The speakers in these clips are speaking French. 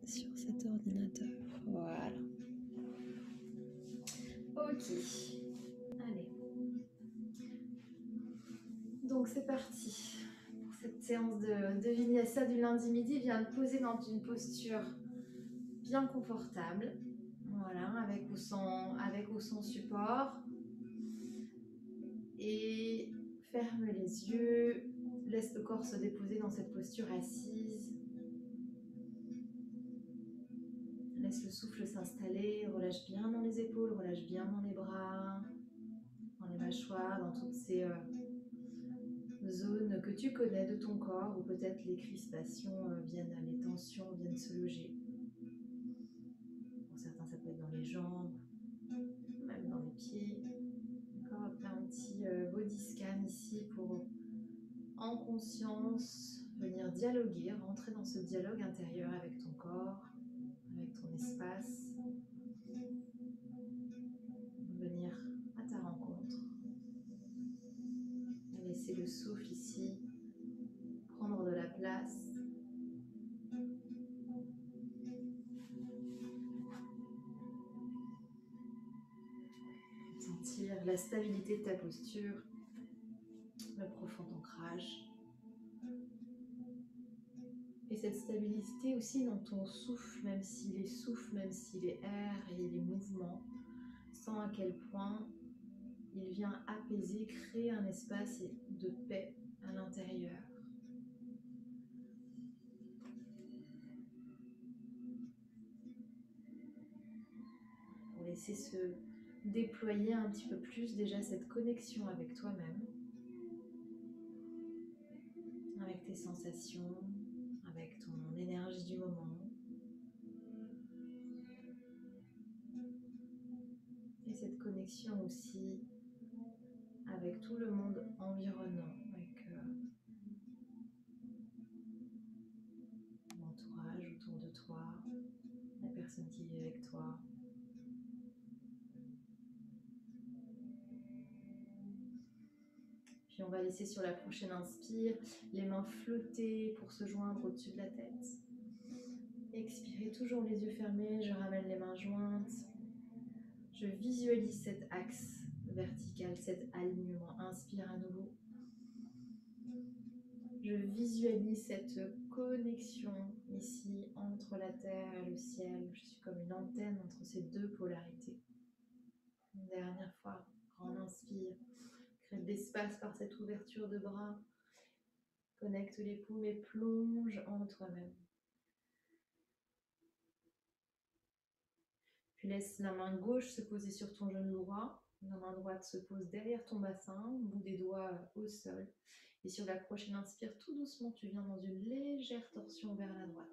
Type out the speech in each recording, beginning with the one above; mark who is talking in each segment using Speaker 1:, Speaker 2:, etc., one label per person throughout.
Speaker 1: sur cet ordinateur. Voilà. Ok. Allez. Donc c'est parti. Pour cette séance de Vinyasa du lundi midi, viens te poser dans une posture bien confortable. Voilà, avec ou sans support. Et ferme les yeux. Laisse le corps se déposer dans cette posture assise. Laisse le souffle s'installer. Relâche bien dans les épaules, relâche bien dans les bras, dans les mâchoires, dans toutes ces zones que tu connais de ton corps, où peut-être les crispations les tensions viennent se loger. Pour certains, ça peut être dans les jambes, même dans les pieds. Encore après un petit body scan ici pour, en conscience, venir dialoguer, rentrer dans ce dialogue intérieur avec ton corps, avec ton espace. Venir à ta rencontre. Laisser le souffle ici prendre de la place. Sentir la stabilité de ta posture, le profond ancrage. Et cette stabilité aussi dans ton souffle, même s'il est souffle, même s'il est air et il est mouvement, sens à quel point il vient apaiser, créer un espace de paix à l'intérieur. Pour laisser se déployer un petit peu plus déjà cette connexion avec toi-même, avec tes sensations, avec ton énergie du moment. Et cette connexion aussi avec tout le monde environnant, avec l'entourage autour de toi, la personne qui vit avec toi. Puis on va laisser sur la prochaine inspire les mains flotter pour se joindre au-dessus de la tête. Expirez toujours les yeux fermés, je ramène les mains jointes. Je visualise cet axe vertical, cet alignement. Inspire à nouveau. Je visualise cette connexion ici entre la terre et le ciel. Je suis comme une antenne entre ces deux polarités. Une dernière fois, grand inspire. Crée de l'espace par cette ouverture de bras. Connecte les paumes et plonge en toi-même. Puis laisse la main gauche se poser sur ton genou droit. La main droite se pose derrière ton bassin, bout des doigts au sol. Et sur la prochaine inspire, tout doucement, tu viens dans une légère torsion vers la droite.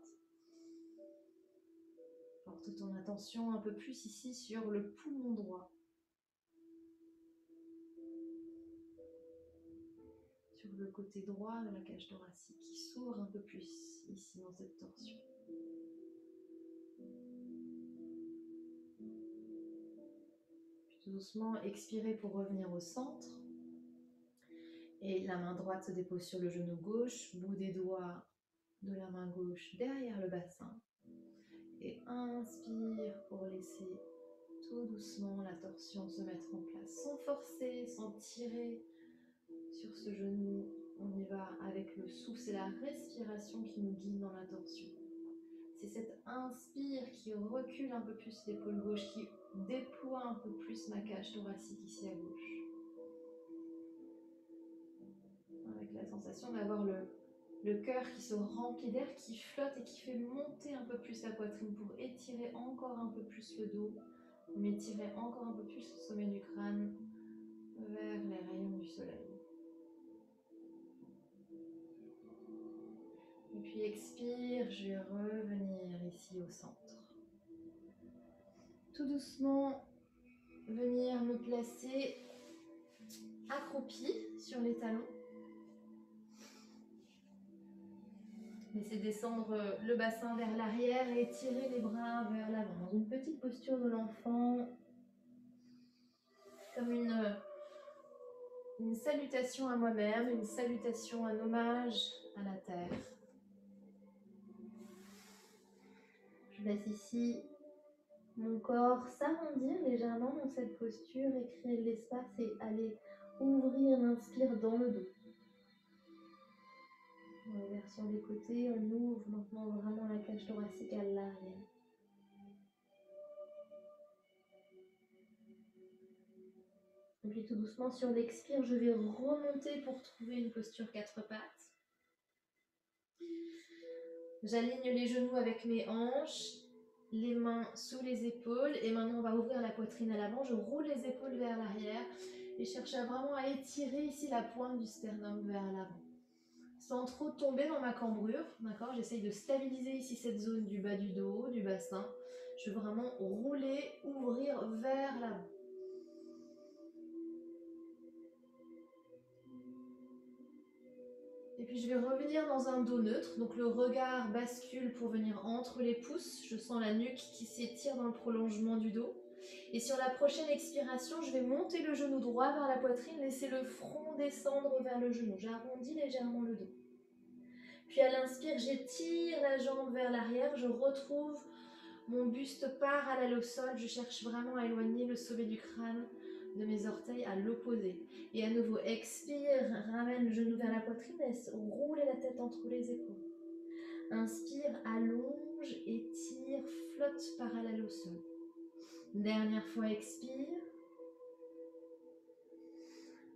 Speaker 1: Porte ton attention un peu plus ici sur le poumon droit. Sur le côté droit de la cage thoracique qui s'ouvre un peu plus ici dans cette torsion. Puis tout doucement, expirez pour revenir au centre. Et la main droite se dépose sur le genou gauche, bout des doigts de la main gauche derrière le bassin. Et inspire pour laisser tout doucement la torsion se mettre en place. Sans forcer, sans tirer sur ce genou. On y va avec le souffle. C'est la respiration qui nous guide dans la torsion. C'est cette inspire qui recule un peu plus l'épaule gauche, qui déploie un peu plus ma cage thoracique ici à gauche. Avec la sensation d'avoir le cœur qui se remplit d'air, qui flotte et qui fait monter un peu plus la poitrine pour étirer encore un peu plus le dos, mais étirer encore un peu plus le sommet du crâne vers les rayons du soleil. Et puis expire, je vais revenir ici au centre. Tout doucement, venir me placer accroupi sur les talons. Laissez descendre le bassin vers l'arrière et étirer les bras vers l'avant. Dans une petite posture de l'enfant, comme une salutation à moi-même, une salutation, un hommage à la terre. Je laisse ici mon corps s'arrondir légèrement dans cette posture et créer de l'espace et aller ouvrir l'inspire dans le dos. On ouvre sur les côtés, on ouvre maintenant vraiment la cage thoracique à l'arrière. Et puis tout doucement sur l'expire, je vais remonter pour trouver une posture 4 pattes. J'aligne les genoux avec mes hanches, les mains sous les épaules et maintenant on va ouvrir la poitrine à l'avant. Je roule les épaules vers l'arrière et cherche vraiment à étirer ici la pointe du sternum vers l'avant. Sans trop tomber dans ma cambrure, d'accord? J'essaye de stabiliser ici cette zone du bas du dos, du bassin. Je veux vraiment rouler, ouvrir vers l'avant. Et puis je vais revenir dans un dos neutre, donc le regard bascule pour venir entre les pouces. Je sens la nuque qui s'étire dans le prolongement du dos. Et sur la prochaine expiration, je vais monter le genou droit vers la poitrine, laisser le front descendre vers le genou. J'arrondis légèrement le dos. Puis à l'inspire, j'étire la jambe vers l'arrière, je retrouve mon buste parallèle au sol. Je cherche vraiment à éloigner le sommet du crâne de mes orteils à l'opposé. Et à nouveau, expire, ramène le genou vers la poitrine, laisse rouler la tête entre les épaules. Inspire, allonge, étire, flotte parallèle au sol. Dernière fois, expire.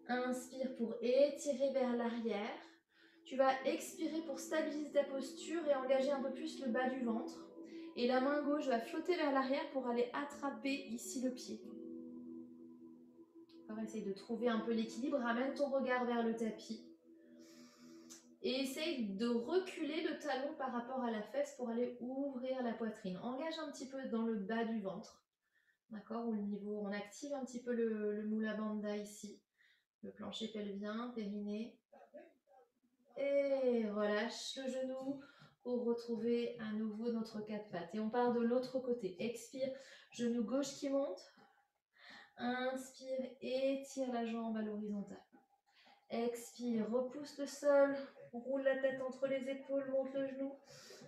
Speaker 1: Inspire pour étirer vers l'arrière. Tu vas expirer pour stabiliser ta posture et engager un peu plus le bas du ventre. Et la main gauche va flotter vers l'arrière pour aller attraper ici le pied. On va essayer de trouver un peu l'équilibre. Ramène ton regard vers le tapis. Et essaye de reculer le talon par rapport à la fesse pour aller ouvrir la poitrine. Engage un petit peu dans le bas du ventre. D'accord? Au niveau, on active un petit peu le Mula Bandha ici. Le plancher pelvien, périnée. Et relâche le genou pour retrouver à nouveau notre 4 pattes. Et on part de l'autre côté. Expire, genou gauche qui monte. Inspire, étire la jambe à l'horizontale. Expire, repousse le sol, roule la tête entre les épaules, monte le genou.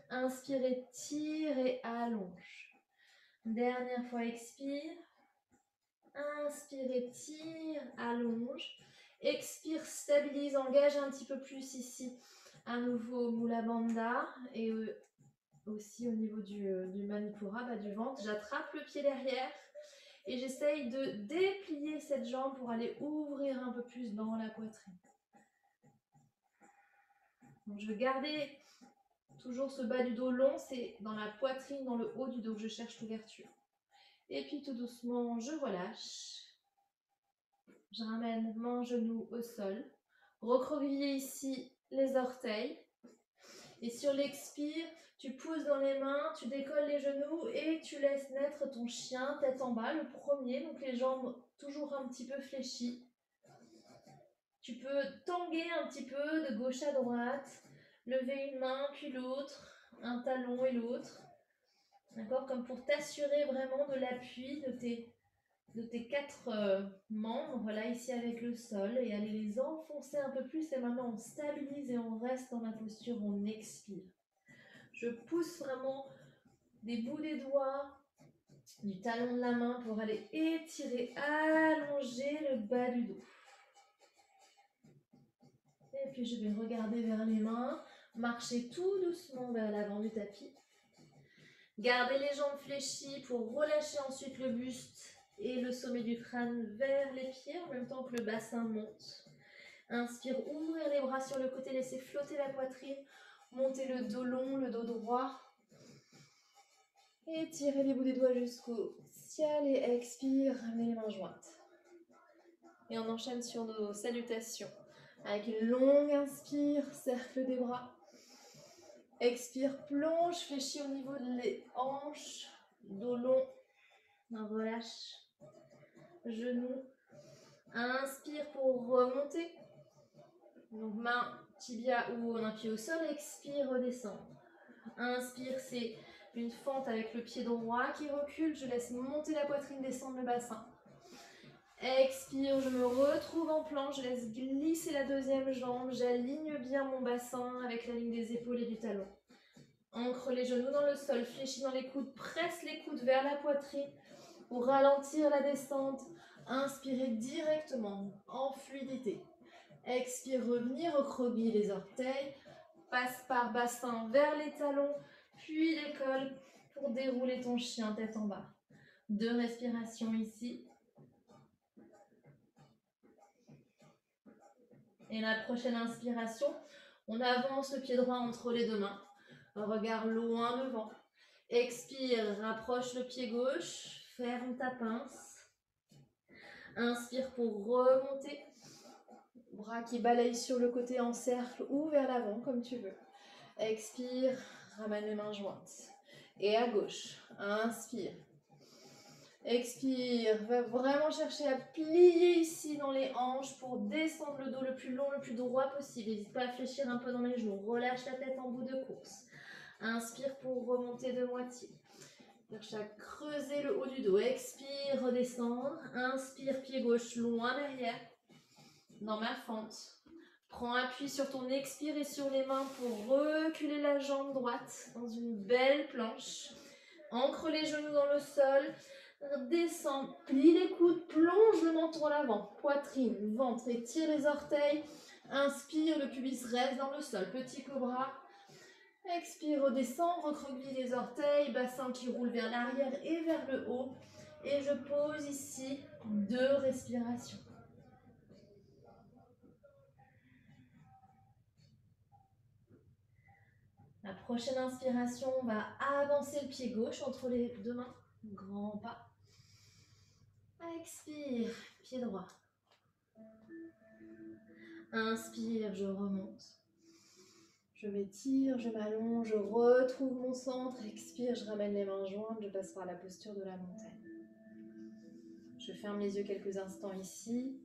Speaker 1: Inspire, étire et allonge. Dernière fois, expire. Inspire, étire, allonge. Expire, stabilise, engage un petit peu plus ici. À nouveau, Mula Bandha et aussi au niveau du Manipura, bas du ventre. J'attrape le pied derrière. Et j'essaye de déplier cette jambe pour aller ouvrir un peu plus dans la poitrine. Donc je vais garder toujours ce bas du dos long, c'est dans la poitrine, dans le haut du dos que je cherche l'ouverture. Et puis tout doucement, je relâche. Je ramène mon genou au sol. Recroqueviller ici les orteils. Et sur l'expire, tu pousses dans les mains, tu décolles les genoux et tu laisses naître ton chien tête en bas, le premier. Donc les jambes toujours un petit peu fléchies. Tu peux tanguer un petit peu de gauche à droite, lever une main puis l'autre, un talon et l'autre. D'accord? Comme pour t'assurer vraiment de l'appui de tes 4 membres, là ici avec le sol, et aller les enfoncer un peu plus. Et maintenant on stabilise et on reste dans la posture, on expire. Je pousse vraiment des bouts des doigts, du talon de la main pour aller étirer, allonger le bas du dos. Et puis je vais regarder vers les mains, marcher tout doucement vers l'avant du tapis. Gardez les jambes fléchies pour relâcher ensuite le buste et le sommet du crâne vers les pieds en même temps que le bassin monte. Inspire, ouvrir les bras sur le côté, laissez flotter la poitrine, montez le dos long, le dos droit. Et tirez les bouts des doigts jusqu'au ciel et expire, ramenez les mains jointes. Et on enchaîne sur nos salutations. Avec une longue inspire, cercle des bras. Expire, plonge, fléchis au niveau des hanches, dos long. Relâche, genoux. Inspire pour remonter. Donc main, tibia ou un pied au sol. Expire, redescendre. Inspire, c'est une fente avec le pied droit qui recule. Je laisse monter la poitrine, descendre le bassin. Expire, je me retrouve en planche, je laisse glisser la deuxième jambe, j'aligne bien mon bassin avec la ligne des épaules et du talon. Ancre les genoux dans le sol, fléchis dans les coudes, presse les coudes vers la poitrine pour ralentir la descente. Inspirez directement en fluidité. Expire, revenir, recroqueviller les orteils. Passe par bassin vers les talons, puis l'épaule pour dérouler ton chien tête en bas. 2 respirations ici. Et la prochaine inspiration, on avance le pied droit entre les 2 mains. Regard loin devant. Expire, rapproche le pied gauche, ferme ta pince. Inspire pour remonter. Bras qui balayent sur le côté en cercle ou vers l'avant comme tu veux. Expire, ramène les mains jointes. Et à gauche, inspire. Expire, va vraiment chercher à plier ici dans les hanches pour descendre le dos le plus long, le plus droit possible. N'hésite pas à fléchir un peu dans les genoux. Relâche la tête en bout de course. Inspire pour remonter de moitié. Cherche à creuser le haut du dos. Expire, redescendre. Inspire, pied gauche loin derrière. Dans ma fente. Prends appui sur ton expire et sur les mains pour reculer la jambe droite dans une belle planche. Ancre les genoux dans le sol. Descends, plie les coudes, plonge le menton à l'avant. Poitrine, ventre, étire les orteils. Inspire, le pubis reste dans le sol. Petit cobra. Expire, redescends, recroqueville les orteils. Bassin qui roule vers l'arrière et vers le haut. Et je pose ici 2 respirations. La prochaine inspiration, on va avancer le pied gauche entre les 2 mains. Grand pas. Expire, pied droit. Inspire, je remonte. Je m'étire, je m'allonge, je retrouve mon centre. Expire, je ramène les mains jointes, je passe par la posture de la montagne. Je ferme les yeux quelques instants ici.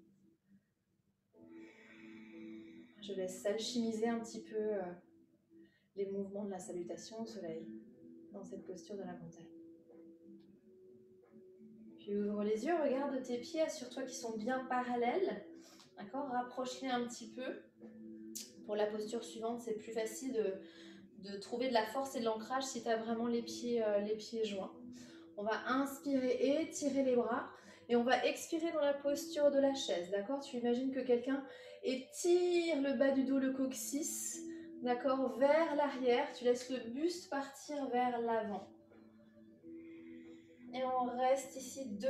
Speaker 1: Je laisse s'alchimiser un petit peu les mouvements de la salutation au soleil dans cette posture de la montagne. Puis ouvre les yeux, regarde tes pieds, assure-toi qu'ils sont bien parallèles. D'accord ? Rapproche-les un petit peu. Pour la posture suivante, c'est plus facile de trouver de la force et de l'ancrage si tu as vraiment les pieds joints. On va inspirer, étirer les bras et on va expirer dans la posture de la chaise. D'accord ? Tu imagines que quelqu'un étire le bas du dos, le coccyx, d'accord, vers l'arrière. Tu laisses le buste partir vers l'avant. Et on reste ici 2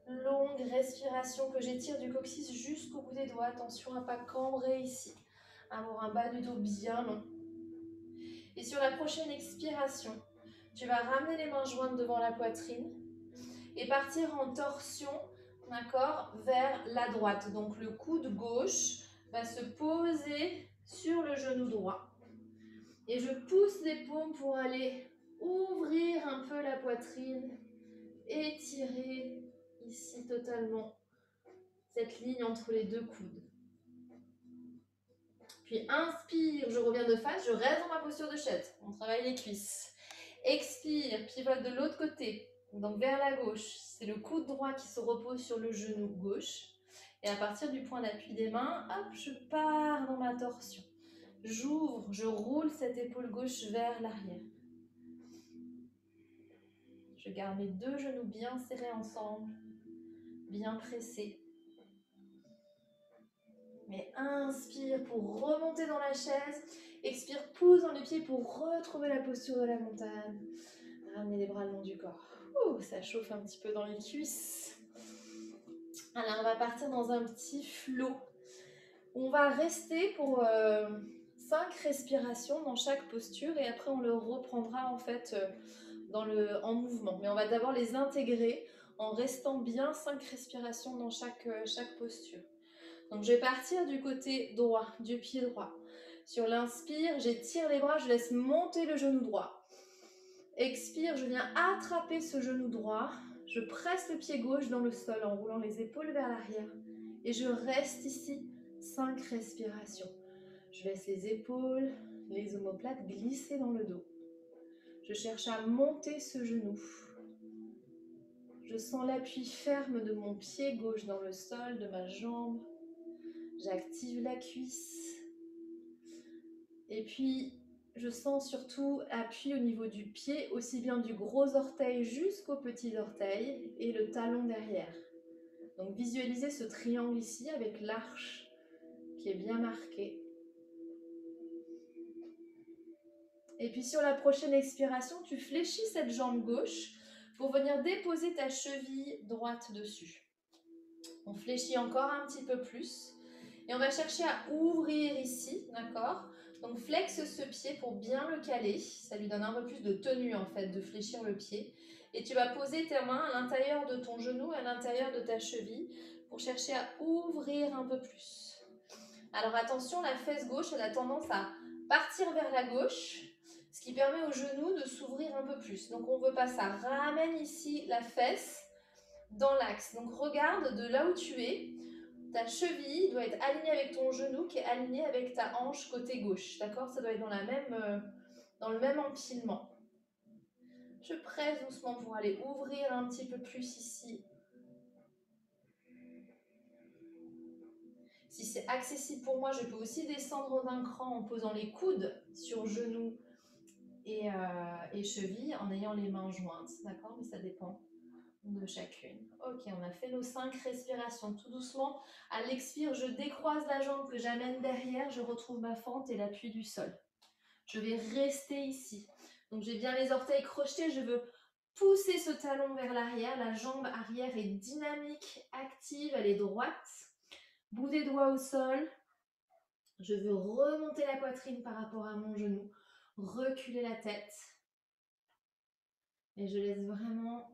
Speaker 1: longues respirations que j'étire du coccyx jusqu'au bout des doigts. Attention à ne pas cambrer ici. Avoir un bas du dos bien long. Et sur la prochaine expiration, tu vas ramener les mains jointes devant la poitrine et partir en torsion, d'accord, vers la droite. Donc le coude gauche va se poser sur le genou droit. Et je pousse les paumes pour aller ouvrir un peu la poitrine, étirer ici totalement cette ligne entre les 2 coudes. Puis inspire, je reviens de face, je reste dans ma posture de chaise. On travaille les cuisses. Expire, pivote de l'autre côté, donc vers la gauche. C'est le coude droit qui se repose sur le genou gauche. Et à partir du point d'appui des mains, hop, je pars dans ma torsion. J'ouvre, je roule cette épaule gauche vers l'arrière. Je garde mes 2 genoux bien serrés ensemble, bien pressés. Mais inspire pour remonter dans la chaise. Expire, pousse dans les pieds pour retrouver la posture de la montagne. Ramenez les bras le long du corps. Ouh, ça chauffe un petit peu dans les cuisses. Alors, on va partir dans un petit flow. On va rester pour 5 respirations dans chaque posture et après on le reprendra en fait en mouvement. Mais on va d'abord les intégrer en restant bien 5 respirations dans chaque posture. Donc je vais partir du côté droit, du pied droit. Sur l'inspire, j'étire les bras, je laisse monter le genou droit. Expire, je viens attraper ce genou droit. Je presse le pied gauche dans le sol en roulant les épaules vers l'arrière. Et je reste ici 5 respirations. Je laisse les épaules, les omoplates glisser dans le dos. Je cherche à monter ce genou. Je sens l'appui ferme de mon pied gauche dans le sol, de ma jambe. J'active la cuisse. Et puis, je sens surtout appui au niveau du pied, aussi bien du gros orteil jusqu'au petit orteil et le talon derrière. Donc visualisez ce triangle ici avec l'arche qui est bien marquée. Et puis sur la prochaine expiration, tu fléchis cette jambe gauche pour venir déposer ta cheville droite dessus. On fléchit encore un petit peu plus. Et on va chercher à ouvrir ici, d'accord? Donc flexe ce pied pour bien le caler. Ça lui donne un peu plus de tenue en fait, de fléchir le pied. Et tu vas poser tes mains à l'intérieur de ton genou, à l'intérieur de ta cheville, pour chercher à ouvrir un peu plus. Alors attention, la fesse gauche, elle a tendance à partir vers la gauche, ce qui permet au genou de s'ouvrir un peu plus. Donc on ne veut pas ça. Ramène ici la fesse dans l'axe. Donc regarde de là où tu es. Ta cheville doit être alignée avec ton genou qui est aligné avec ta hanche côté gauche. D'accord? Ça doit être dans le même empilement. Je presse doucement pour aller ouvrir un petit peu plus ici. Si c'est accessible pour moi, je peux aussi descendre d'un cran en posant les coudes sur genoux et cheville en ayant les mains jointes. D'accord? Mais ça dépend de chacune. Ok, on a fait nos 5 respirations. Tout doucement, à l'expire, je décroise la jambe que j'amène derrière, je retrouve ma fente et l'appui du sol. Je vais rester ici. Donc j'ai bien les orteils crochetés, je veux pousser ce talon vers l'arrière. La jambe arrière est dynamique, active, elle est droite. Bout des doigts au sol. Je veux remonter la poitrine par rapport à mon genou, reculer la tête. Et je laisse vraiment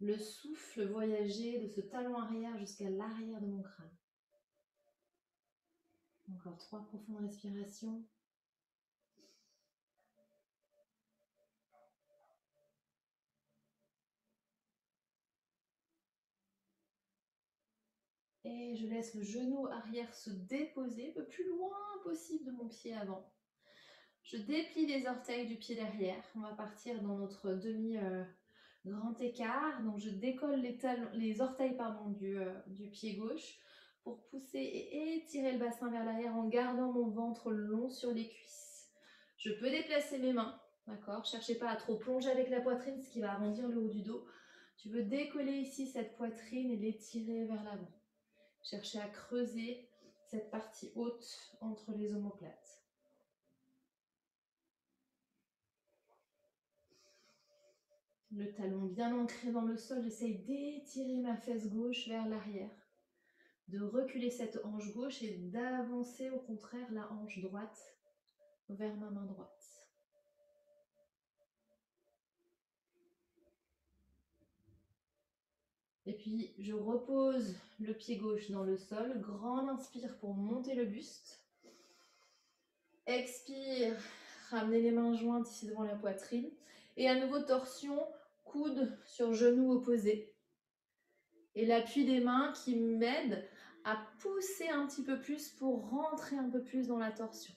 Speaker 1: le souffle voyager de ce talon arrière jusqu'à l'arrière de mon crâne. Encore 3 profondes respirations. Et je laisse le genou arrière se déposer le plus loin possible de mon pied avant. Je déplie les orteils du pied derrière. On va partir dans notre demi-grand écart. Donc je décolle les orteils du pied gauche pour pousser et étirer le bassin vers l'arrière en gardant mon ventre long sur les cuisses. Je peux déplacer mes mains, d'accord? Cherchez pas à trop plonger avec la poitrine, ce qui va arrondir le haut du dos. Tu veux décoller ici cette poitrine et l'étirer vers l'avant. Cherchez à creuser cette partie haute entre les omoplates. Le talon bien ancré dans le sol, j'essaye d'étirer ma fesse gauche vers l'arrière, de reculer cette hanche gauche et d'avancer au contraire la hanche droite vers ma main droite. Et puis je repose le pied gauche dans le sol, grande inspire pour monter le buste. Expire, ramenez les mains jointes ici devant la poitrine. Et à nouveau torsion, coude sur genou opposé. Et l'appui des mains qui m'aide à pousser un petit peu plus pour rentrer un peu plus dans la torsion.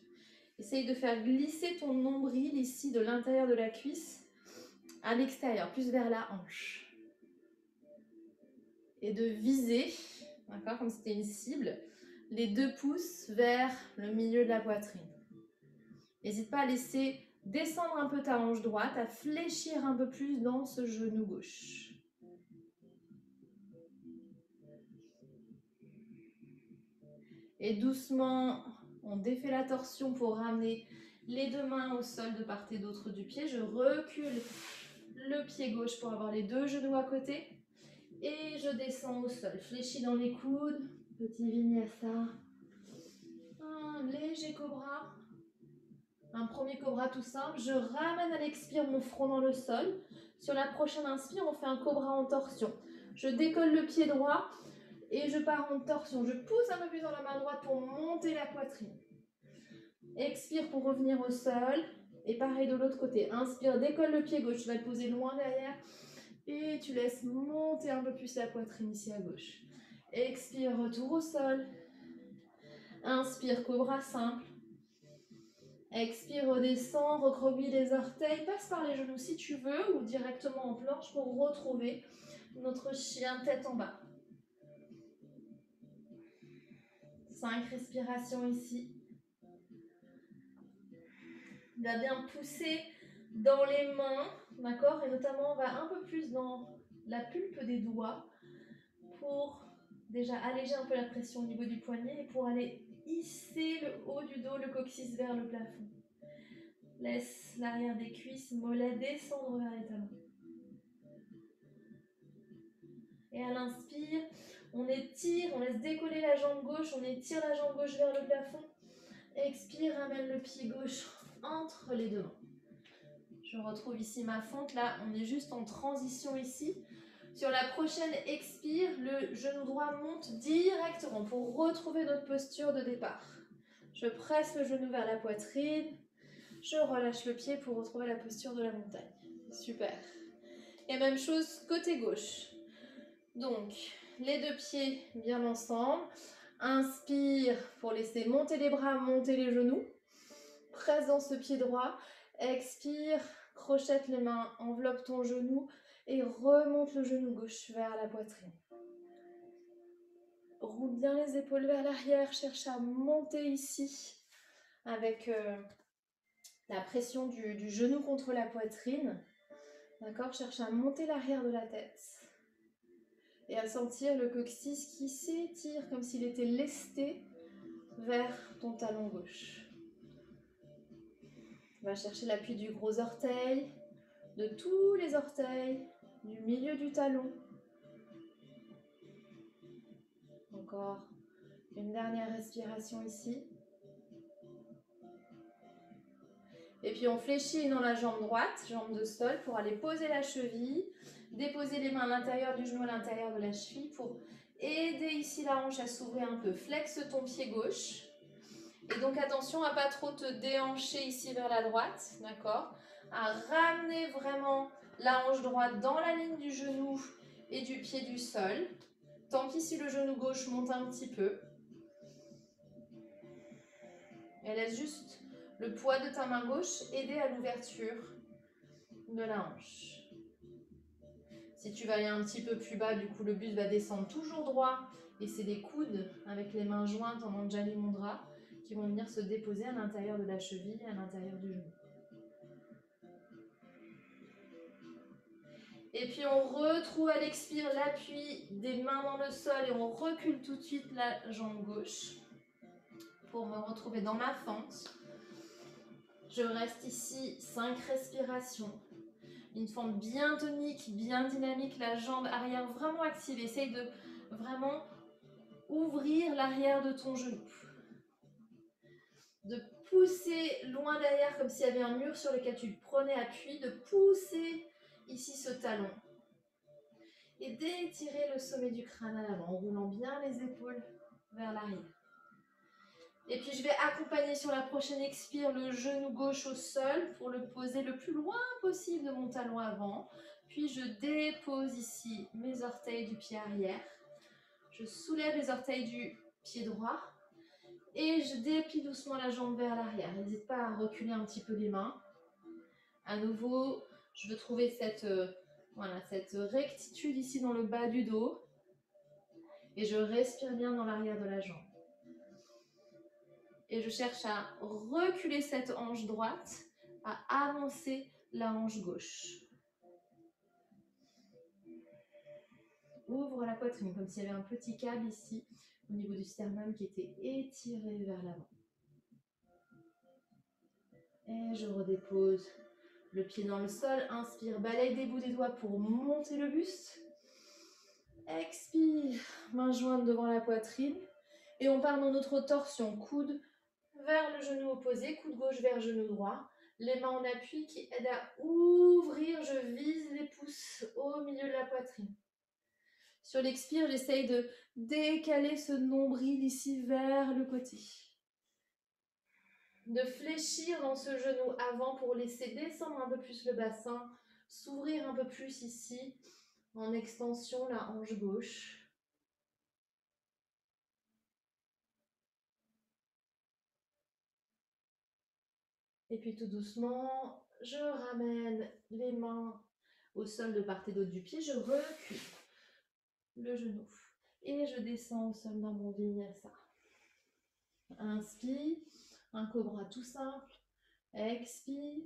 Speaker 1: Essaye de faire glisser ton nombril ici de l'intérieur de la cuisse à l'extérieur, plus vers la hanche. Et de viser, d'accord, comme si c'était une cible, les 2 pouces vers le milieu de la poitrine. N'hésite pas à laisser descendre un peu ta hanche droite, à fléchir un peu plus dans ce genou gauche. Et doucement, on défait la torsion pour ramener les 2 mains au sol de part et d'autre du pied. Je recule le pied gauche pour avoir les 2 genoux à côté. Et je descends au sol. Fléchis dans les coudes. Petit vinyasa. Un léger cobra. Un premier cobra tout simple. Je ramène à l'expire mon front dans le sol. Sur la prochaine inspire, on fait un cobra en torsion. Je décolle le pied droit. Et je pars en torsion. Je pousse un peu plus dans la main droite pour monter la poitrine. Expire pour revenir au sol. Et pareil de l'autre côté. Inspire, décolle le pied gauche. Tu vas le poser loin derrière. Et tu laisses monter un peu plus la poitrine ici à gauche. Expire, retour au sol. Inspire, cobra simple. Expire, redescend, recroqueville les orteils. Passe par les genoux si tu veux ou directement en planche pour retrouver notre chien tête en bas. 5 respirations ici. Il va bien pousser dans les mains, d'accord? Et notamment, on va un peu plus dans la pulpe des doigts pour déjà alléger un peu la pression au niveau du poignet et pour aller hisser le haut du dos, le coccyx vers le plafond. Laisse l'arrière des cuisses, mollets descendre vers les talons. Et à l'inspire, on étire, on laisse décoller la jambe gauche, on étire la jambe gauche vers le plafond. Expire, ramène le pied gauche entre les deux mains. Je retrouve ici ma fente, là on est juste en transition ici. Sur la prochaine expire, le genou droit monte directement pour retrouver notre posture de départ. Je presse le genou vers la poitrine, je relâche le pied pour retrouver la posture de la montagne. Super. Et même chose côté gauche. Donc, les deux pieds bien ensemble. Inspire pour laisser monter les bras, monter les genoux. Presse dans ce pied droit. Expire, crochette les mains, enveloppe ton genou et remonte le genou gauche vers la poitrine. Roule bien les épaules vers l'arrière, cherche à monter ici avec la pression du genou contre la poitrine. D'accord, cherche à monter l'arrière de la tête. Et à sentir le coccyx qui s'étire comme s'il était lesté vers ton talon gauche. Va chercher l'appui du gros orteil, de tous les orteils, du milieu du talon. Encore une dernière respiration ici. Et puis on fléchit dans la jambe droite, jambe de sol, pour aller poser la cheville, déposer les mains à l'intérieur du genou, à l'intérieur de la cheville, pour aider ici la hanche à s'ouvrir un peu. Flexe ton pied gauche. Et donc attention à pas trop te déhancher ici vers la droite, d'accord? À ramener vraiment la hanche droite dans la ligne du genou et du pied du sol. Tant pis si le genou gauche monte un petit peu. Et laisse juste le poids de ta main gauche aider à l'ouverture de la hanche. Si tu vas aller un petit peu plus bas, du coup le buste va descendre toujours droit. Et c'est les coudes avec les mains jointes en Anjali Mudra qui vont venir se déposer à l'intérieur de la cheville, à l'intérieur du genou. Et puis on retrouve à l'expire l'appui des mains dans le sol et on recule tout de suite la jambe gauche pour me retrouver dans ma fente. Je reste ici 5 respirations. Une fente bien tonique, bien dynamique, la jambe arrière vraiment active. Essaye de vraiment ouvrir l'arrière de ton genou. De pousser loin derrière comme s'il y avait un mur sur lequel tu prenais appui. De pousser ici ce talon. Et d'étirer le sommet du crâne à l'avant en roulant bien les épaules vers l'arrière. Et puis je vais accompagner sur la prochaine expire le genou gauche au sol pour le poser le plus loin possible de mon talon avant. Puis je dépose ici mes orteils du pied arrière. Je soulève les orteils du pied droit. Et je déplie doucement la jambe vers l'arrière. N'hésite pas à reculer un petit peu les mains. À nouveau, je veux trouver cette rectitude ici dans le bas du dos. Et je respire bien dans l'arrière de la jambe. Et je cherche à reculer cette hanche droite, à avancer la hanche gauche. Ouvre la poitrine comme s'il y avait un petit câble ici au niveau du sternum qui était étiré vers l'avant. Et je redépose le pied dans le sol. Inspire, balaye des bouts des doigts pour monter le buste. Expire, main jointe devant la poitrine. Et on part dans notre torsion, coude vers le genou opposé, coude gauche vers genou droit. Les mains en appui qui aident à ouvrir. Je vise les pouces au milieu de la poitrine. Sur l'expire, j'essaye de décaler ce nombril ici vers le côté. De fléchir dans ce genou avant pour laisser descendre un peu plus le bassin, s'ouvrir un peu plus ici, en extension la hanche gauche. Et puis tout doucement, je ramène les mains au sol de part et d'autre du pied, je recule le genou et je descends au sol d'un bon vinyasa. Inspire, un cobra tout simple. Expire.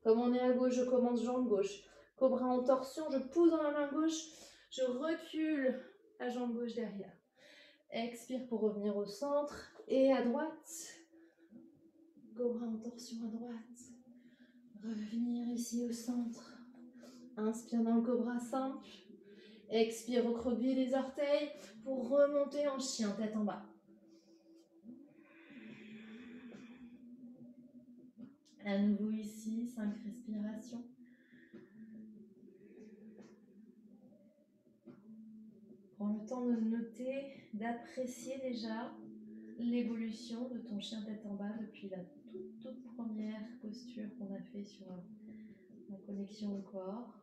Speaker 1: Comme on est à gauche, je commence jambe gauche. Cobra en torsion, je pousse dans la main gauche, je recule la jambe gauche derrière. Expire pour revenir au centre et à droite. Cobra en torsion à droite. Revenir ici au centre. Inspire dans le cobra simple. Expire, recroqueville les orteils pour remonter en chien, tête en bas. À nouveau ici, 5 respirations. Prends le temps de noter, d'apprécier déjà l'évolution de ton chien tête en bas depuis la toute première posture qu'on a fait sur la connexion au corps.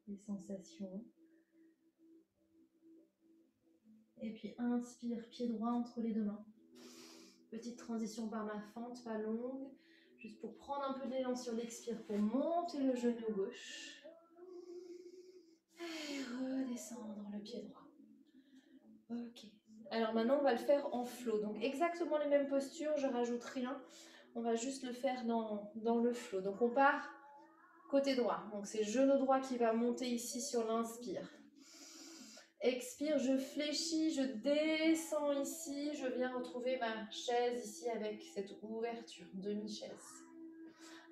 Speaker 1: Les sensations. Et puis inspire, pied droit entre les deux mains. Petite transition par ma fente, pas longue. Juste pour prendre un peu d'élan sur l'expire, pour monter le genou gauche. Et redescendre le pied droit. Ok. Alors maintenant, on va le faire en flow. Donc exactement les mêmes postures, je rajoute rien. On va juste le faire dans le flow. Donc on part côté droit. Donc c'est genou droit qui va monter ici sur l'inspire. Expire, je fléchis, je descends ici. Je viens retrouver ma chaise ici avec cette ouverture, demi-chaise.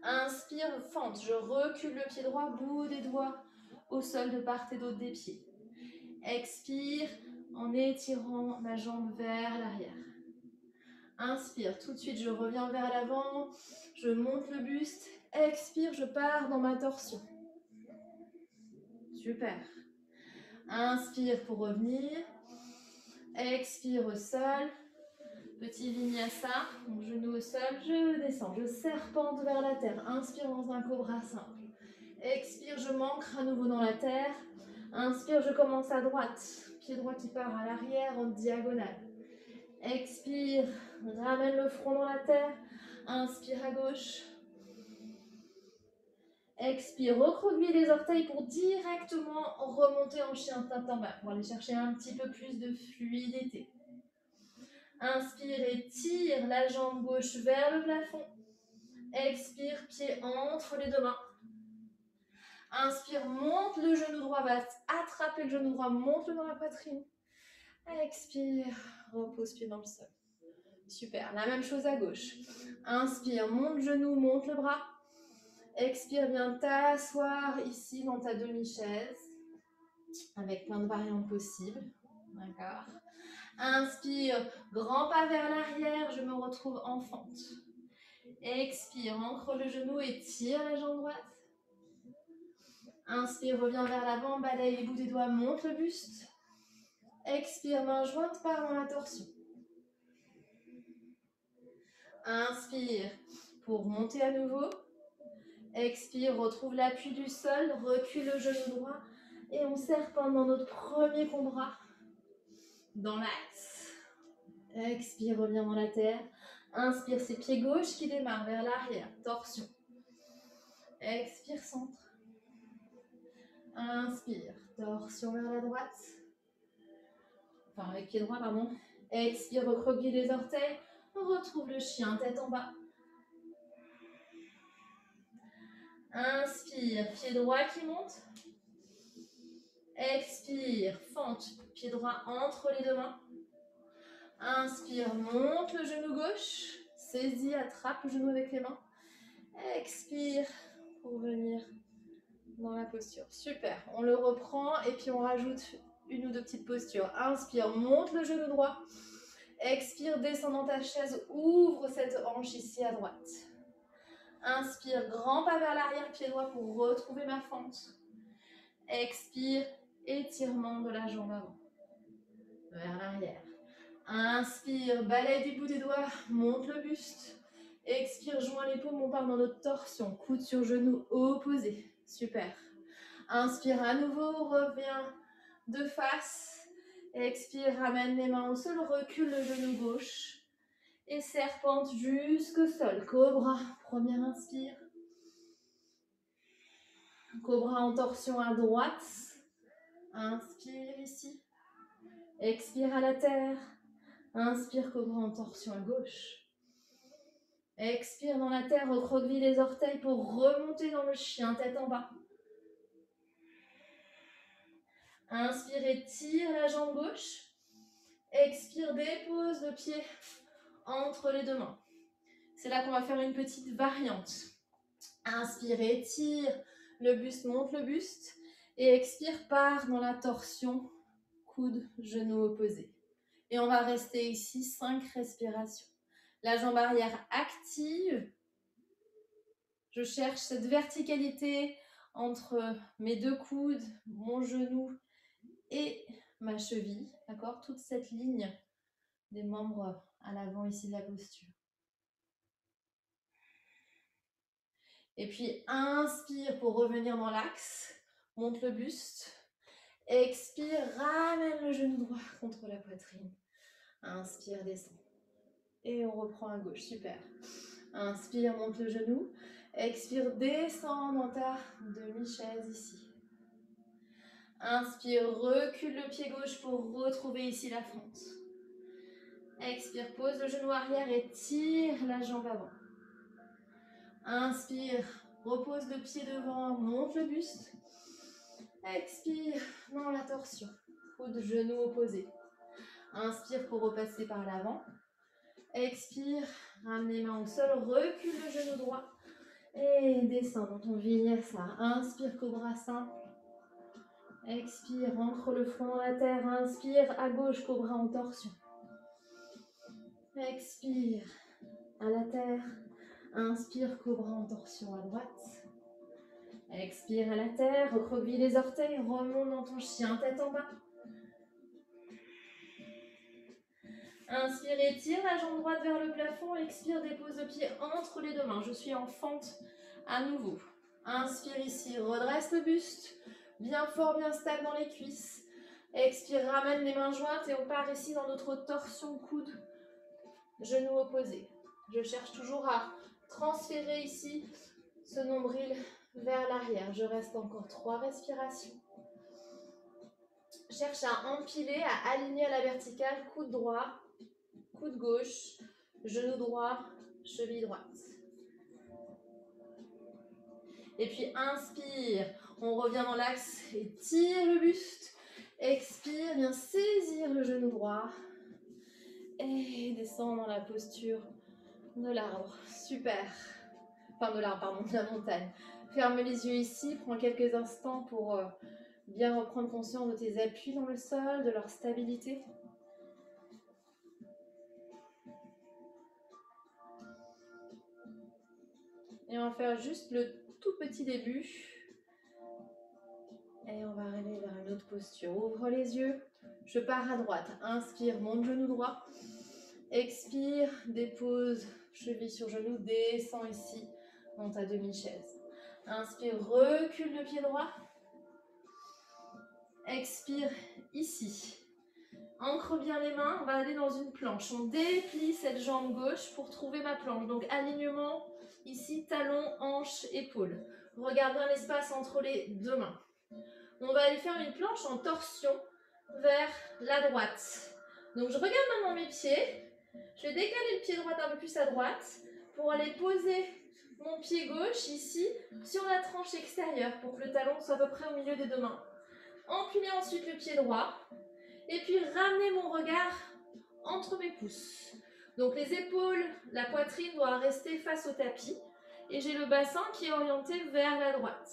Speaker 1: Inspire, fente, je recule le pied droit, bout des doigts au sol de part et d'autre des pieds. Expire en étirant ma jambe vers l'arrière. Inspire, tout de suite je reviens vers l'avant, je monte le buste. Expire, je pars dans ma torsion. Super. Inspire pour revenir. Expire au sol. Petit vinyasa, donc genou au sol, je descends, je serpente vers la terre. Inspire dans un cobra simple. Expire, je m'ancre à nouveau dans la terre. Inspire, je commence à droite. Pied droit qui part à l'arrière en diagonale. Expire, ramène le front dans la terre. Inspire à gauche. Expire, recroqueville les orteils pour directement remonter en chien tête en bas. Pour aller chercher un petit peu plus de fluidité. Inspire et tire la jambe gauche vers le plafond. Expire, pied entre les deux mains. Inspire, monte le genou droit, va attraper le genou droit, monte-le dans la poitrine. Expire, repose pied dans le sol. Super, la même chose à gauche. Inspire, monte le genou, monte le bras. Expire, viens t'asseoir ici dans ta demi-chaise. Avec plein de variantes possibles. D'accord. Inspire, grand pas vers l'arrière, je me retrouve en fente. Expire, ancre le genou et tire la jambe droite. Inspire, reviens vers l'avant, balaye les bouts des doigts, monte le buste. Expire, main jointe, part dans la torsion. Inspire pour monter à nouveau. Expire, retrouve l'appui du sol, recule le genou droit et on serpente dans notre premier cobra dans l'axe. Expire, reviens dans la terre. Inspire, c'est pied gauche qui démarre vers l'arrière, torsion. Expire, centre. Inspire, torsion vers la droite. Enfin, avec pied droit, pardon. Expire, recroqueville les orteils. On retrouve le chien, tête en bas. Inspire, pied droit qui monte. Expire, fente, pied droit entre les deux mains. Inspire, monte le genou gauche. Saisis, attrape le genou avec les mains. Expire pour venir dans la posture. Super, on le reprend et puis on rajoute une ou deux petites postures. Inspire, monte le genou droit. Expire, descends dans ta chaise, ouvre cette hanche ici à droite. Inspire, grand pas vers l'arrière, pied droit pour retrouver ma fente. Expire, étirement de la jambe avant, vers l'arrière. Inspire, balaye du bout des doigts, monte le buste. Expire, joins les paumes, on part dans notre torsion. Coude sur genou opposé. Super. Inspire à nouveau, reviens de face. Expire, ramène les mains au sol, recule le genou gauche. Et serpente jusqu'au sol. Cobra, première inspire. Cobra en torsion à droite. Inspire ici. Expire à la terre. Inspire, cobra en torsion à gauche. Expire dans la terre, recroqueville les orteils pour remonter dans le chien, tête en bas. Inspire, étire la jambe gauche. Expire, dépose le pied entre les deux mains. C'est là qu'on va faire une petite variante. Inspire, étire le buste, monte le buste. Et expire, part dans la torsion, coude, genou opposé. Et on va rester ici 5 respirations. La jambe arrière active. Je cherche cette verticalité entre mes deux coudes, mon genou et ma cheville. D'accord? Toute cette ligne des membres à l'avant ici de la posture. Et puis inspire pour revenir dans l'axe. Monte le buste. Expire, ramène le genou droit contre la poitrine. Inspire, descend. Et on reprend à gauche, super. Inspire, monte le genou. Expire, descend dans ta demi-chaise ici. Inspire, recule le pied gauche pour retrouver ici la fente. Expire, pose le genou arrière et tire la jambe avant. Inspire, repose le pied devant, monte le buste. Expire, dans la torsion. Coude, genou opposé. Inspire pour repasser par l'avant. Expire, ramène les mains au sol, recule le genou droit. Et descends dans ton vinyasa. Inspire, cobra simple. Expire, ancre le front dans la terre. Inspire, à gauche, cobra en torsion. Expire, à la terre. Inspire, cobra en torsion à droite. Expire à la terre, recroqueville les orteils, remonte dans ton chien, tête en bas. Inspire, étire la jambe droite vers le plafond. Expire, dépose le pied entre les deux mains. Je suis en fente à nouveau. Inspire ici, redresse le buste. Bien fort, bien stable dans les cuisses. Expire, ramène les mains jointes et on part ici dans notre torsion coude, genou opposé. Je cherche toujours à transférer ici ce nombril vers l'arrière. Je reste encore 3 respirations. Cherche à empiler, à aligner à la verticale, coude droit, coude gauche, genou droit, cheville droite. Et puis inspire, on revient dans l'axe et tire le buste. Expire, viens saisir le genou droit. Et descend dans la posture de l'arbre. Super. Enfin de l'arbre, pardon, de la montagne. Ferme les yeux ici, prends quelques instants pour bien reprendre conscience de tes appuis dans le sol, de leur stabilité. Et on va faire juste le tout petit début. Et on va arriver vers une autre posture. Ouvre les yeux. Je pars à droite. Inspire, monte genou droit. Expire, dépose cheville sur genou. Descends ici dans ta demi-chaise. Inspire, recule le pied droit. Expire ici. Ancre bien les mains. On va aller dans une planche. On déplie cette jambe gauche pour trouver ma planche. Donc alignement ici, talon, hanche, épaule. Regarde bien l'espace entre les deux mains. On va aller faire une planche en torsion vers la droite. Donc je regarde maintenant mes pieds. Je vais décaler le pied droit un peu plus à droite pour aller poser mon pied gauche ici sur la tranche extérieure pour que le talon soit à peu près au milieu des deux mains. Empiler ensuite le pied droit et puis ramener mon regard entre mes pouces. Donc les épaules, la poitrine doit rester face au tapis et j'ai le bassin qui est orienté vers la droite.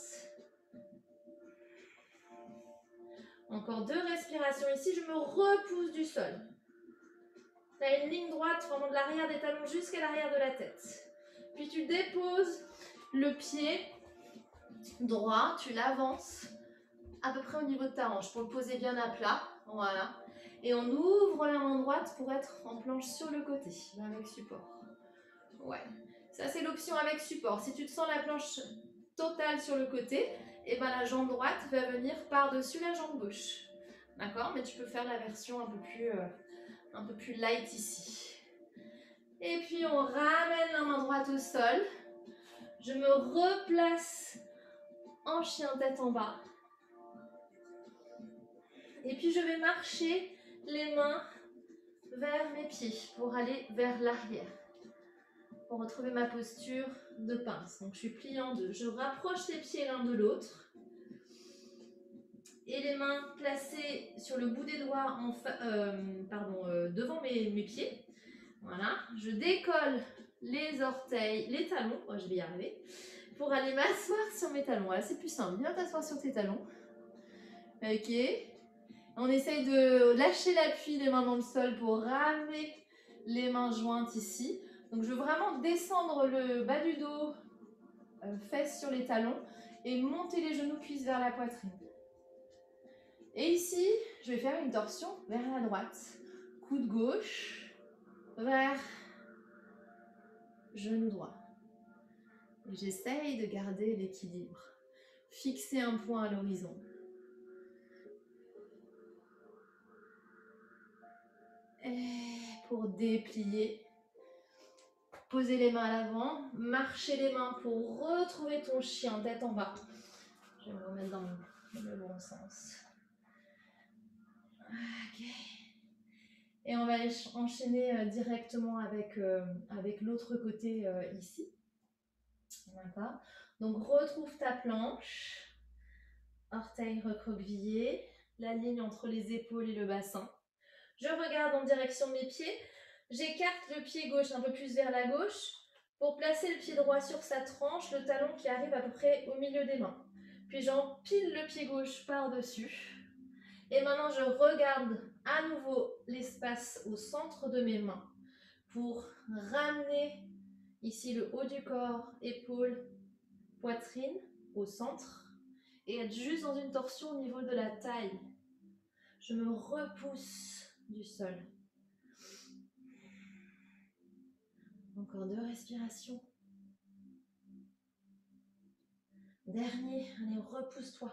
Speaker 1: Encore 2 respirations ici, je me repousse du sol. Tu as une ligne droite vraiment de l'arrière des talons jusqu'à l'arrière de la tête. Puis tu déposes le pied droit, tu l'avances à peu près au niveau de ta hanche pour le poser bien à plat. Voilà. Et on ouvre la main droite pour être en planche sur le côté, avec support. Ouais. Ça, c'est l'option avec support. Si tu te sens la planche totale sur le côté, et ben la jambe droite va venir par-dessus la jambe gauche. D'accord? Mais tu peux faire la version un peu plus light ici. Et puis on ramène la main droite au sol. Je me replace en chien tête en bas. Et puis je vais marcher les mains vers mes pieds pour aller vers l'arrière. Pour retrouver ma posture de pince. Donc je suis pliée en deux. Je rapproche les pieds l'un de l'autre. Et les mains placées sur le bout des doigts devant mes pieds. Voilà. Je décolle les orteils, les talons. Oh, je vais y arriver. Pour aller m'asseoir sur mes talons. Voilà, c'est plus simple. Viens t'asseoir sur tes talons. Ok. On essaye de lâcher l'appui des mains dans le sol pour ramener les mains jointes ici. Donc je veux vraiment descendre le bas du dos, fesses sur les talons et monter les genoux cuisses vers la poitrine. Et ici, je vais faire une torsion vers la droite. Coude gauche vers genou droit. Et j'essaye de garder l'équilibre. Fixer un point à l'horizon. Et pour déplier, poser les mains à l'avant, marcher les mains pour retrouver ton chien tête en bas. Je vais me remettre dans le bon sens. Ok. Et on va enchaîner directement avec l'autre côté ici. D'accord. Donc retrouve ta planche. Orteils recroquevillés. La ligne entre les épaules et le bassin. Je regarde en direction de mes pieds. J'écarte le pied gauche un peu plus vers la gauche pour placer le pied droit sur sa tranche, le talon qui arrive à peu près au milieu des mains. Puis j'empile le pied gauche par-dessus. Et maintenant, je regarde à nouveau l'espace au centre de mes mains pour ramener ici le haut du corps, épaules, poitrine au centre et être juste dans une torsion au niveau de la taille. Je me repousse du sol. Encore 2 respirations. Dernier, allez, repousse-toi.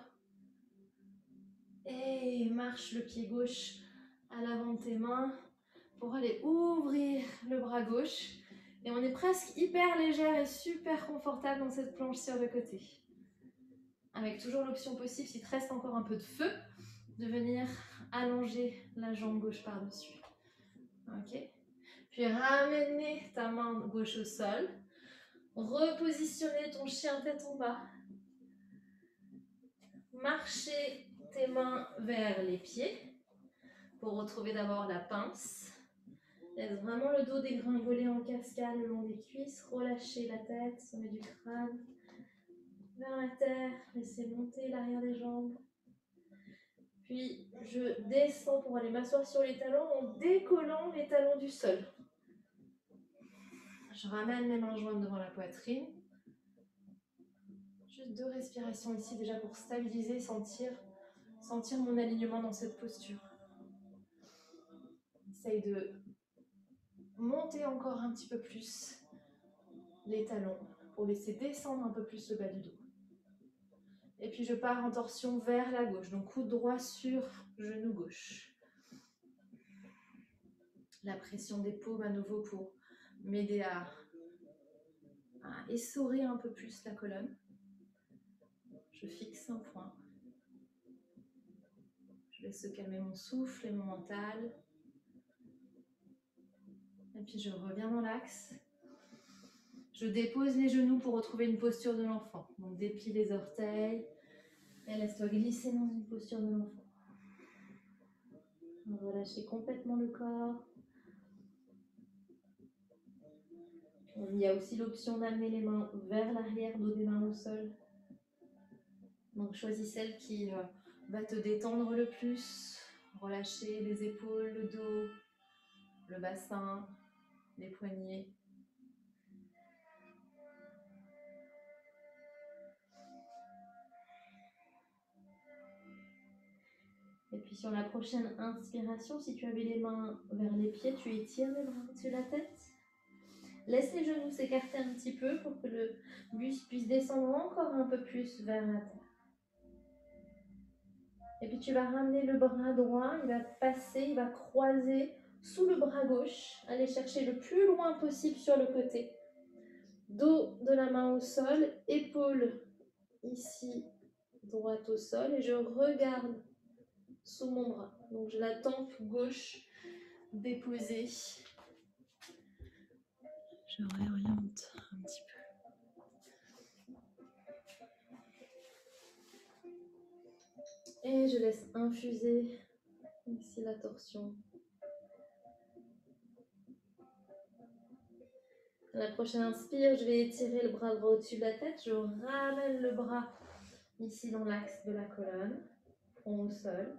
Speaker 1: Et marche le pied gauche à l'avant de tes mains pour aller ouvrir le bras gauche. Et on est presque hyper légère et super confortable dans cette planche sur le côté. Avec toujours l'option possible, s'il te reste encore un peu de feu, de venir allonger la jambe gauche par-dessus. Ok. Puis ramener ta main gauche au sol. Repositionner ton chien tête en bas. Marcher tes mains vers les pieds pour retrouver d'abord la pince. Laisse vraiment le dos dégringoler en cascade le long des cuisses. Relâchez la tête, sommet du crâne. Vers la terre, laissez monter l'arrière des jambes. Puis je descends pour aller m'asseoir sur les talons en décollant les talons du sol. Je ramène mes mains jointes devant la poitrine. Juste 2 respirations ici déjà pour stabiliser, sentir mon alignement dans cette posture. Essaye de monter encore un petit peu plus les talons pour laisser descendre un peu plus le bas du dos. Et puis je pars en torsion vers la gauche, donc coude droit sur genou gauche. La pression des paumes à nouveau pour m'aider à essorer un peu plus la colonne. Je fixe un point. Je laisse se calmer mon souffle et mon mental. Et puis je reviens dans l'axe. Je dépose les genoux pour retrouver une posture de l'enfant. Donc déplie les orteils et laisse-toi glisser dans une posture de l'enfant. On va relâcher complètement le corps. Il y a aussi l'option d'amener les mains vers l'arrière, dos des mains au sol. Donc choisis celle qui va te détendre le plus. Relâcher les épaules, le dos, le bassin, les poignets. Et puis sur la prochaine inspiration, si tu avais les mains vers les pieds, tu étires les bras au-dessus de la tête. Laisse les genoux s'écarter un petit peu pour que le buste puisse descendre encore un peu plus vers la terre. Et puis tu vas ramener le bras droit, il va passer, il va croiser sous le bras gauche, aller chercher le plus loin possible sur le côté. Dos de la main au sol, épaule ici, droite au sol, et je regarde sous mon bras. Donc j'ai la tempe gauche déposer. Je réoriente un petit peu. Et je laisse infuser ici la torsion. À la prochaine inspire, je vais étirer le bras droit au-dessus de la tête. Je ramène le bras ici dans l'axe de la colonne, front au sol.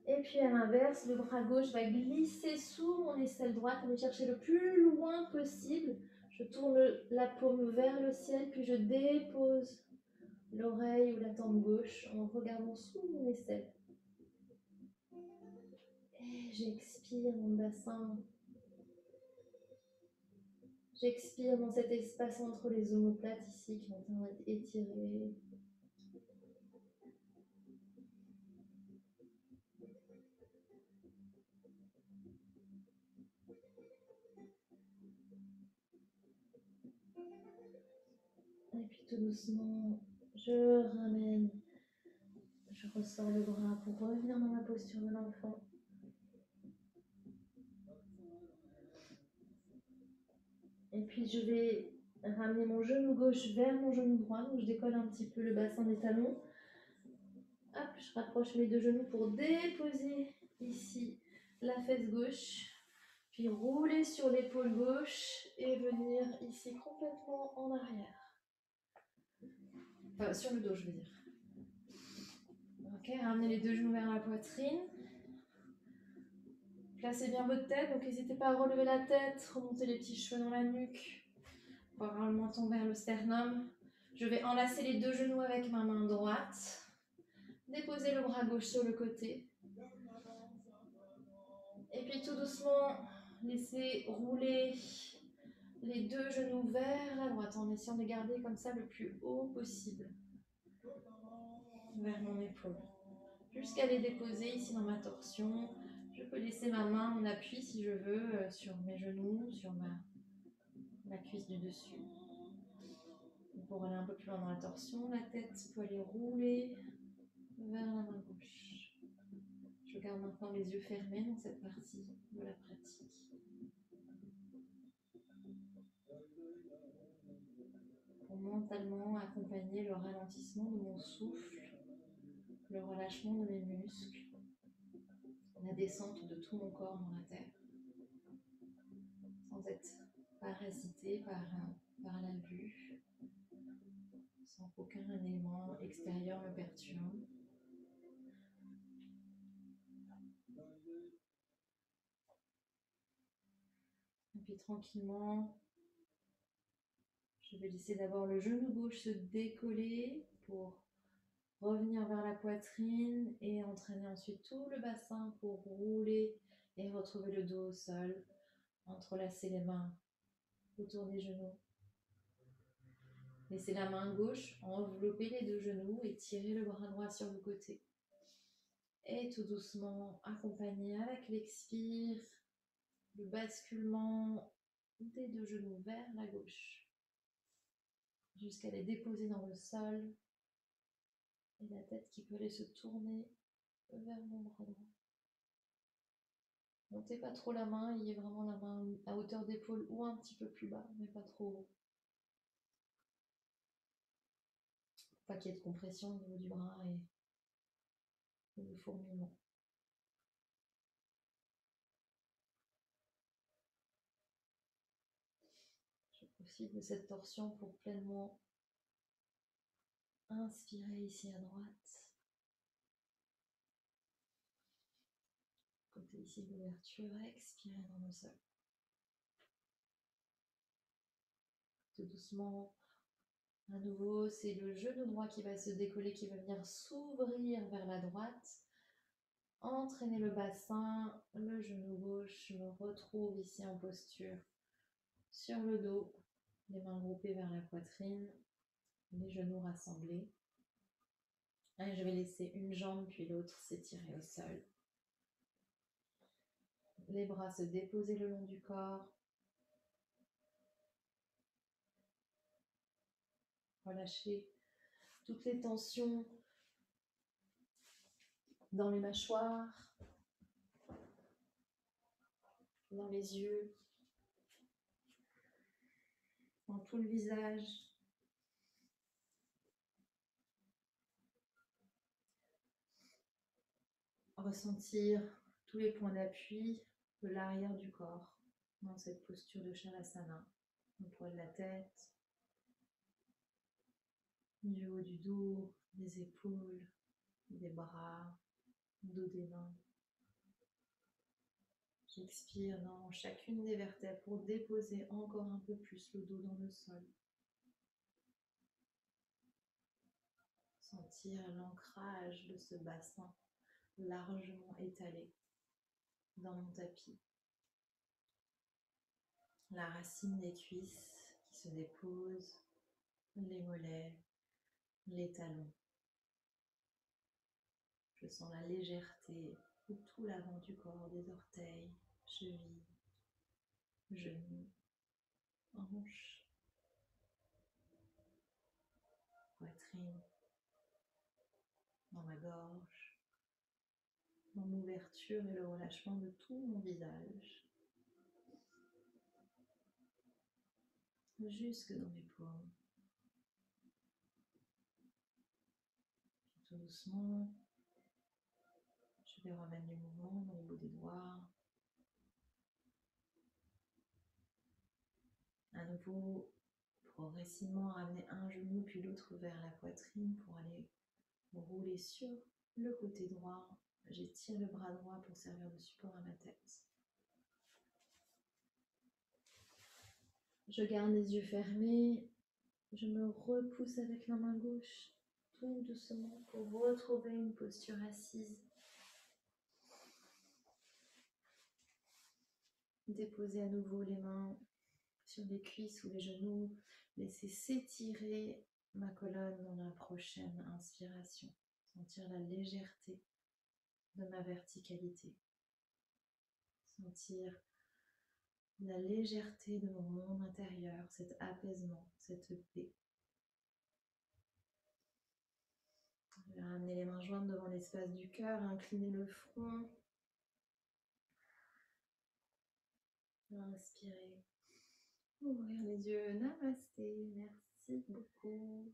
Speaker 1: Et puis à l'inverse, le bras gauche va glisser sous mon aisselle droite, aller chercher le plus loin possible. Je tourne la paume vers le ciel, puis je dépose l'oreille ou la tempe gauche en regardant sous mon aisselle. Et j'expire mon bassin. J'expire dans cet espace entre les omoplates ici qui est en train d'être étiré. Et puis tout doucement, je ramène, je ressors le bras pour revenir dans ma posture de l'enfant. Et puis je vais ramener mon genou gauche vers mon genou droit. Donc je décolle un petit peu le bassin des talons. Hop, je rapproche mes deux genoux pour déposer ici la fesse gauche. Puis rouler sur l'épaule gauche et venir ici complètement en arrière. Enfin, sur le dos, je veux dire. Ok, ramenez les deux genoux vers la poitrine. Placez bien votre tête, donc n'hésitez pas à relever la tête, remonter les petits cheveux dans la nuque. Pour avoir le menton vers le sternum. Je vais enlacer les deux genoux avec ma main droite. Déposer le bras gauche sur le côté. Et puis tout doucement, laissez rouler les deux genoux vers la droite en essayant de les garder comme ça le plus haut possible. Vers mon épaule. Jusqu'à les déposer ici dans ma torsion. Je peux laisser ma main en appui si je veux sur mes genoux, sur ma cuisse du dessus. Pour aller un peu plus loin dans la torsion, la tête peut aller rouler vers la main gauche. Je garde maintenant les yeux fermés dans cette partie de la pratique. Pour mentalement accompagner le ralentissement de mon souffle, le relâchement de mes muscles, la descente de tout mon corps dans la terre, sans être parasité par la vue, sans qu'aucun élément extérieur me perturbe. Et puis tranquillement, je vais laisser d'abord le genou gauche se décoller pour revenir vers la poitrine et entraîner ensuite tout le bassin pour rouler et retrouver le dos au sol. Entrelacer les mains autour des genoux. Laissez la main gauche envelopper les deux genoux et tirer le bras droit sur le côté. Et tout doucement accompagner avec l'expire le basculement des deux genoux vers la gauche jusqu'à les déposer dans le sol et la tête qui peut aller se tourner vers mon bras droit. Montez pas trop la main, ayez vraiment la main à hauteur d'épaule ou un petit peu plus bas, mais pas trop haut. Pas qu'il y ait de compression au niveau du bras et de fourmillement. Je profite de cette torsion pour pleinement inspirer ici à droite. Côté ici de l'ouverture, expirez dans le sol. Tout doucement, à nouveau, c'est le genou droit qui va se décoller, qui va venir s'ouvrir vers la droite. Entraînez le bassin, le genou gauche me retrouve ici en posture sur le dos, les mains groupées vers la poitrine, les genoux rassemblés. Et je vais laisser une jambe puis l'autre s'étirer au sol. Les bras se déposer le long du corps. Relâchez toutes les tensions dans les mâchoires. dans les yeux, dans tout le visage. Ressentir tous les points d'appui de l'arrière du corps dans cette posture de Shavasana. Le poids de la tête, du haut du dos, des épaules, des bras, dos des mains. J'expire dans chacune des vertèbres pour déposer encore un peu plus le dos dans le sol. Sentir l'ancrage de ce bassin largement étalé dans mon tapis. La racine des cuisses qui se dépose, les mollets, les talons. Je sens la légèreté de tout l'avant du corps, des orteils, chevilles, genoux, hanches, poitrine, dans ma gorge, dans l'ouverture et le relâchement de tout mon visage, jusque dans mes paumes. Puis tout doucement, je vais remettre du mouvement dans le bout des doigts. À nouveau, progressivement ramener un genou puis l'autre vers la poitrine pour aller rouler sur le côté droit. J'étire le bras droit pour servir de support à ma tête. Je garde les yeux fermés. Je me repousse avec la main gauche, tout doucement, pour retrouver une posture assise. Déposer à nouveau les mains sur les cuisses ou les genoux. Laisser s'étirer ma colonne dans la prochaine inspiration. Sentir la légèreté de ma verticalité. Sentir la légèreté de mon monde intérieur, cet apaisement, cette paix. Je vais ramener les mains jointes devant l'espace du cœur, incliner le front. Inspirez. Ouvrir les yeux. Namasté. Merci beaucoup.